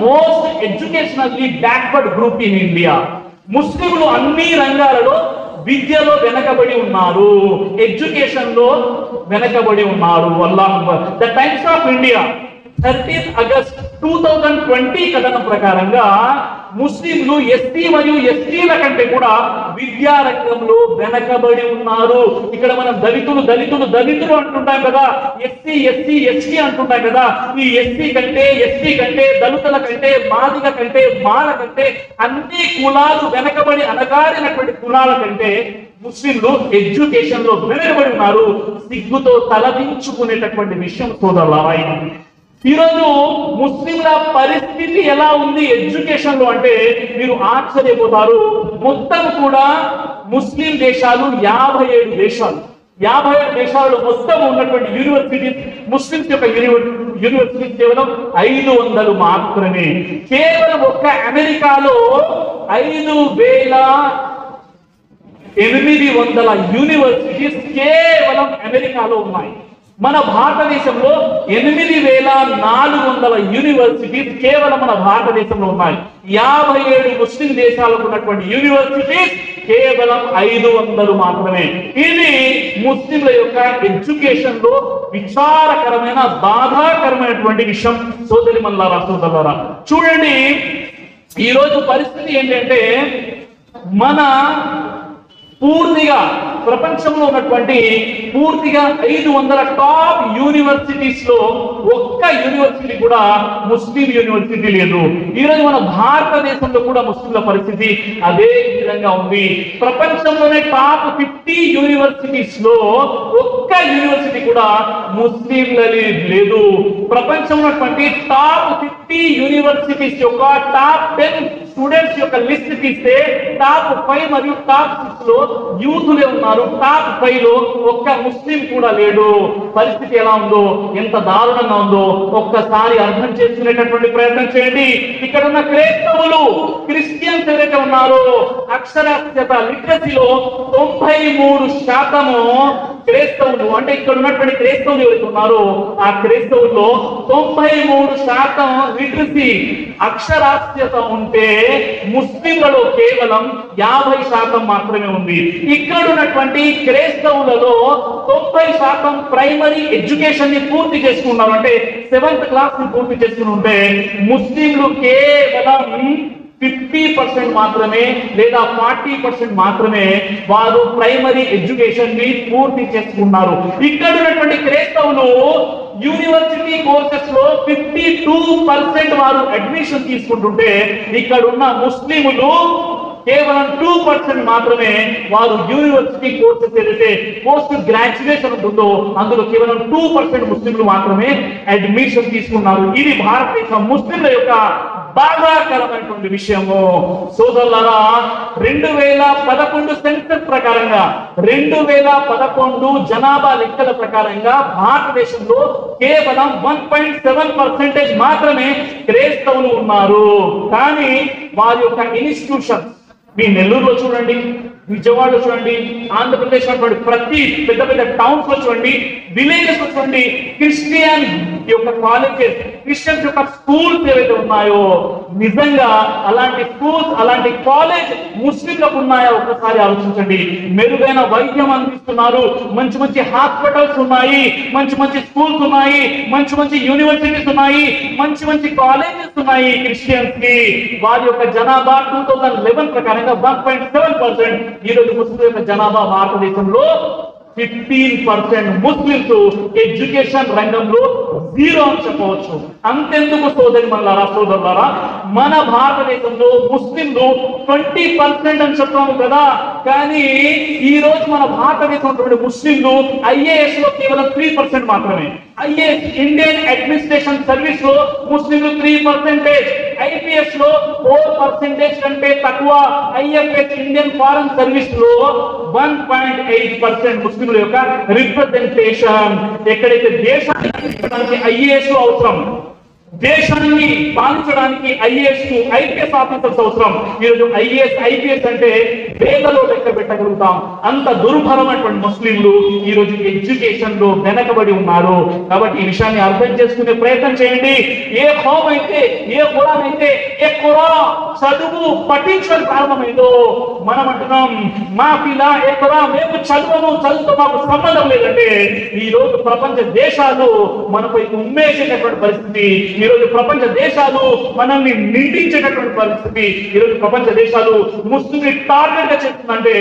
Most educationally backward group in India. ముస్లింలు అన్ని రంగాలలో విద్యలో వెనకబడి ఉన్నారు, ఎడ్యుకేషన్ లో వెనకబడి ఉన్నారు. Allah Akbar. The times of India 13 August 2020 కథనం ప్రకారంగా ముస్లింలు ఎస్టీ మరియు ఎస్టీల కంటే కూడా విద్యా రంగంలో వెనకబడి ఉన్నారు. ఇక్కడ మనం దళితులు దళితులు దళితులు అంటుంటాం కదా, ఎస్సీ ఎస్సీ ఎస్టీ అంటుంటాం కదా. ఈ ఎస్సీ కంటే ఎస్టీ కంటే దళితుల కంటే మాదిగ కంటే మాల కంటే అన్ని కులాలు వెనకబడి అనగారినటువంటి కులాల కంటే ముస్లింలు ఎడ్యుకేషన్ లో వెనకబడి ఉన్నారు. సిగ్గుతో తలదించుకునేటటువంటి విషయం సోదరులారా. ఈరోజు ముస్లింల పరిస్థితి ఎలా ఉంది ఎడ్యుకేషన్ లో అంటే మీరు ఆశ్చర్యపోతారు. మొత్తం కూడా ముస్లిం దేశాలు 57 దేశాలు, 57 దేశాలు మొత్తం ఉన్నటువంటి యూనివర్సిటీస్, ముస్లింస్ యొక్క యూనివర్సిటీస్ కేవలం 500 మాత్రమే. కేవలం ఒక్క అమెరికాలో 5800 యూనివర్సిటీస్ కేవలం అమెరికాలో ఉన్నాయి. మన భారతదేశంలో 8400 యూనివర్సిటీస్ కేవలం మన భారతదేశంలో ఉన్నాయి. 57 ముస్లిం దేశాలకు ఉన్నటువంటి యూనివర్సిటీస్ కేవలం 500 మాత్రమే. ఇది ముస్లింల యొక్క ఎడ్యుకేషన్ లో విచారకరమైన బాధాకరమైనటువంటి విషయం సోదరి మల్లారా సోదరులారా. చూడండి, ఈరోజు పరిస్థితి ఏంటంటే మన పూర్తిగా ప్రపంచంలో ఉన్నటువంటి పూర్తిగా 500 టాప్ యూనివర్సిటీస్ లో ఒక్క యూనివర్సిటీ కూడా ముస్లిం యూనివర్సిటీ లేదు. ఈరోజు మన భారతదేశంలో కూడా ముస్లింల పరిస్థితి అదే విధంగా ఉంది. ప్రపంచంలోనే టాప్ 50 యూనివర్సిటీస్ లో ఒక్క యూనివర్సిటీ కూడా ముస్లింలది లేదు. ప్రపంచంలో ఉన్నటువంటి టాప్ 50 యూనివర్సిటీస్ యొక్క టాప్ 10 స్టూడెంట్స్ యొక్క లిస్ట్ తీస్తే టాప్ 5 మరియు టాప్ 6 లో యూతులే ఉన్నారు. టాప్ 5 లో ఒక్క ముస్లిం కూడా లేడు. పరిస్థితి ఎలా ఉందో, ఎంత దారుణంగా ఉందో ఒక్కసారి అర్థం చేసుకునేటటువంటి ప్రయత్నం చేయండి. ఇక్కడ ఉన్న క్రైస్తవులు, క్రిస్టియన్స్ ఎవరైతే ఉన్నారో అక్షరాస్యత లిటరసీలో 93% క్రైస్తవులు, అంటే ఇక్కడ ఉన్నటువంటి క్రైస్తవులు ఎవరైతే ఉన్నారో ఆ క్రైస్తవుల్లో 93% లిటరసీ అక్షరాస్యత ఉంటే ముస్లింలలో కేవలం 50% మాత్రమే ఉంది. ఇక్కడ ఉన్నటువంటి క్రైస్తవులలో 90% ప్రైమరీ ఎడ్యుకేషన్ ని పూర్తి చేసుకున్నారు, అంటే 7th క్లాస్ ని పూర్తి చేసుకుని ఉంటే ముస్లింలు కేవలం 50% మాత్రమే లేదా 40% మాత్రమే వారు ప్రైమరీ ఎడ్యుకేషన్ ని పూర్తి చేసుకున్నారు. ఇక్కడ ఉన్నటువంటి క్రైస్తవులు యూనివర్సిటీ కోర్సెస్ లో 52% వారు అడ్మిషన్ తీసుకుంటుంటే ఇక్కడ ఉన్న ముస్లిములు కేవలం 2% మాత్రమే వారు యూనివర్సిటీ కోర్సెస్ ఏదైతే పోస్ట్ గ్రాడ్యుయేషన్ ఉంటుందో అందులో కేవలం 2% ముస్లింలు మాత్రమే అడ్మిషన్ తీసుకున్నారు. ఇది భారతదేశ ముస్లింల యొక్క బాధాకరమైనటువంటి విషయము. సోదరులారా, 2011 సెన్సస్ ప్రకారంగా 2011 జనాభా లెక్కల ప్రకారంగా భారతదేశంలో కేవలం 1.7% మాత్రమే క్రైస్తవులు ఉన్నారు. కానీ వారి యొక్క ఇన్స్టిట్యూషన్ మీ నెల్లూరులో చూడండి, విజయవాడలో చూడండి, ఆంధ్రప్రదేశ్ ప్రతి పెద్ద పెద్ద టౌన్స్ లో చూడండి, విలేజెస్ లో చూడండి, క్రిస్టియన్ యొక్క కాలేజెస్, క్రిస్టియన్స్ యొక్క స్కూల్స్ ఏవైతే ఉన్నాయో నిజంగా అలాంటి స్కూల్స్ అలాంటి కాలేజ్ ముస్లింలకు ఉన్నాయా ఒక్కసారి ఆలోచించండి. మెరుగైన వైద్యం అందిస్తున్నారు, మంచి మంచి హాస్పిటల్స్ ఉన్నాయి, మంచి మంచి స్కూల్స్ ఉన్నాయి, మంచి మంచి యూనివర్సిటీస్ ఉన్నాయి, మంచి మంచి కాలేజెస్ ఉన్నాయి క్రిస్టియన్స్ కి. వారి యొక్క జనాభా 2011 ప్రకారంగా 1.7%. ఈ రోజు ముస్లిం యొక్క జనాభా భారతదేశంలో 15% ముస్లింస్ ఎడ్యుకేషన్ రంగంలో 0 అని చెప్పవచ్చు. అంతెందుకు సోదరి మల్లారా సోదరులారా, మన భారతదేశంలో ముస్లింలు 20% అని చెప్తాము కదా, కానీ ఈ రోజు మన భారతదేశంలో ముస్లింలు ఐఏఎస్ లో కేవలం 3% మాత్రమే. ఐఏఎస్ ఇండియన్ అడ్మినిస్ట్రేషన్ సర్వీస్ లో ముస్లింలు 3%, ఐపీఎస్ లో 4% కంటే తక్కువ, ఐఎఫ్ఎస్ ఇండియన్ ఫారెన్ సర్వీస్ లో 1.8% ముస్లింల యొక్క రిప్రజెంటేషన్. ఎక్కడైతే దేశానికి ఐఏఎస్ అవసరం, దేశాన్ని పాలించడానికి ఐపీఎస్ ఆఫీసర్స్ అవసరం. ఈరోజు ఐపీఎస్ అంటే వేలలో లెక్క పెట్టగలుగుతాం. అంత దుర్భరమైనటువంటి ముస్లింలు ఈరోజు ఎడ్యుకేషన్ లో వెనకబడి ఉన్నారు. కాబట్టి ఈ విషయాన్ని అర్థం చేసుకునే ప్రయత్నం చేయండి. ఏ ఖౌమ్ అయితే, ఏ ఖురాన్ అయితే, ఏ ఖురాన్ చదువు పఠించడం ప్రారంభమైందో మనం అంటున్నాం మా పిల్ల ఏ ఖురాన్ మేము చదువుతో మాకు సంబంధం లేదంటే ఈ రోజు ప్రపంచ దేశాలు మనపై ఉమ్మేసేటటువంటి పరిస్థితి, ఈ రోజు ప్రపంచ దేశాలు మనల్ని నిందించేటటువంటి పరిస్థితి, ఈ రోజు ప్రపంచ దేశాలు ముస్లింని టార్గెట్ గా చేస్తుందంటే